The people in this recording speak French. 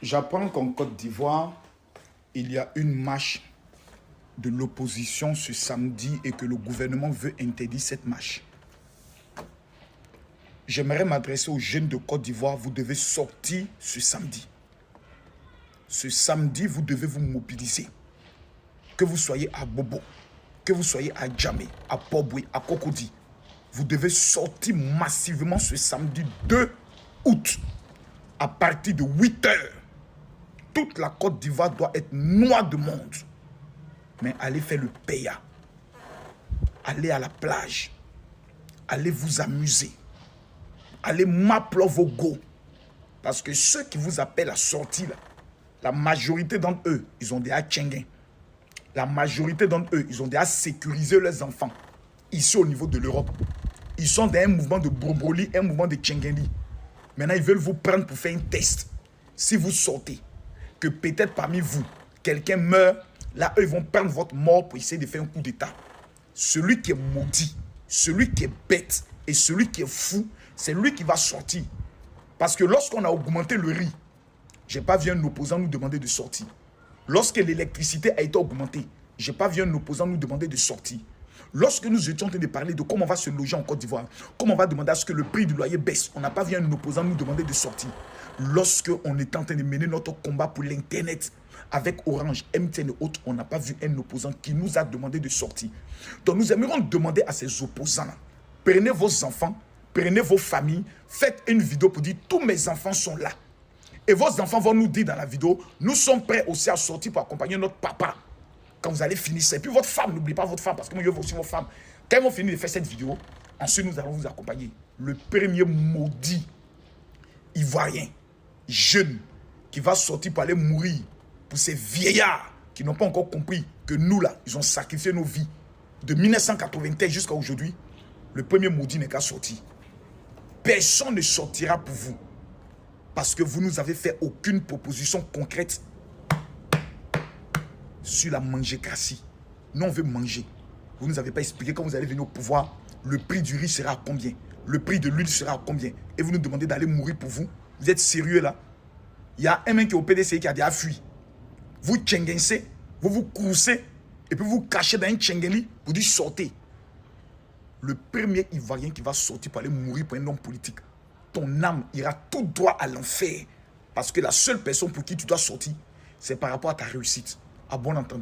J'apprends qu'en Côte d'Ivoire, il y a une marche de l'opposition ce samedi et que le gouvernement veut interdire cette marche. J'aimerais m'adresser aux jeunes de Côte d'Ivoire, vous devez sortir ce samedi. Ce samedi, vous devez vous mobiliser. Que vous soyez à Bobo, que vous soyez à Djamé, à Poboué, à Cocody. Vous devez sortir massivement ce samedi 2 août à partir de 8 h. Toute la Côte d'Ivoire doit être noire de monde. Mais allez faire le paya. Allez à la plage. Allez vous amuser. Allez m'appeler vos go. Parce que ceux qui vous appellent à sortir, là, la majorité d'entre eux, ils ont déjà tchenguin. La majorité d'entre eux, ils ont déjà sécurisé leurs enfants. Ici au niveau de l'Europe. Ils sont dans un mouvement de Bobroli, un mouvement de Tchengendi. Maintenant, ils veulent vous prendre pour faire un test. Si vous sortez, que peut-être parmi vous, quelqu'un meurt, là, eux, ils vont prendre votre mort pour essayer de faire un coup d'état. Celui qui est maudit, celui qui est bête et celui qui est fou, c'est lui qui va sortir. Parce que lorsqu'on a augmenté le riz, je n'ai pas vu un opposant nous demander de sortir. Lorsque l'électricité a été augmentée, je n'ai pas vu un opposant nous demander de sortir. Lorsque nous étions en train de parler de comment on va se loger en Côte d'Ivoire, comment on va demander à ce que le prix du loyer baisse, on n'a pas vu un opposant nous demander de sortir. Lorsque on était en train de mener notre combat pour l'Internet avec Orange, MTN et autres, on n'a pas vu un opposant qui nous a demandé de sortir. Donc nous aimerions demander à ces opposants-là, prenez vos enfants, prenez vos familles, faites une vidéo pour dire tous mes enfants sont là. Et vos enfants vont nous dire dans la vidéo, nous sommes prêts aussi à sortir pour accompagner notre papa. Quand vous allez finir ça. Et puis votre femme, n'oubliez pas votre femme, parce que moi je veux aussi vos femmes. Quand ils vont finir de faire cette vidéo, ensuite nous allons vous accompagner. Le premier maudit ivoirien, jeune, qui va sortir pour aller mourir pour ces vieillards qui n'ont pas encore compris que nous là, ils ont sacrifié nos vies. De 1981 jusqu'à aujourd'hui, le premier maudit n'est qu'à sortir. Personne ne sortira pour vous. Parce que vous nous avez fait aucune proposition concrète sur la mangécratie. Nous, on veut manger. Vous ne nous avez pas expliqué quand vous allez venir au pouvoir, le prix du riz sera à combien, le prix de l'huile sera à combien. Et vous nous demandez d'aller mourir pour vous. Vous êtes sérieux là? Il y a un mec qui est au PDC qui a déjà fui. Vous tchenguensez, vous vous coursez, et puis vous cachez dans un tchengeli pour dire sortez. Le premier Ivoirien qui va sortir pour aller mourir pour un homme politique, ton âme ira tout droit à l'enfer. Parce que la seule personne pour qui tu dois sortir, c'est par rapport à ta réussite. À bon entendeur.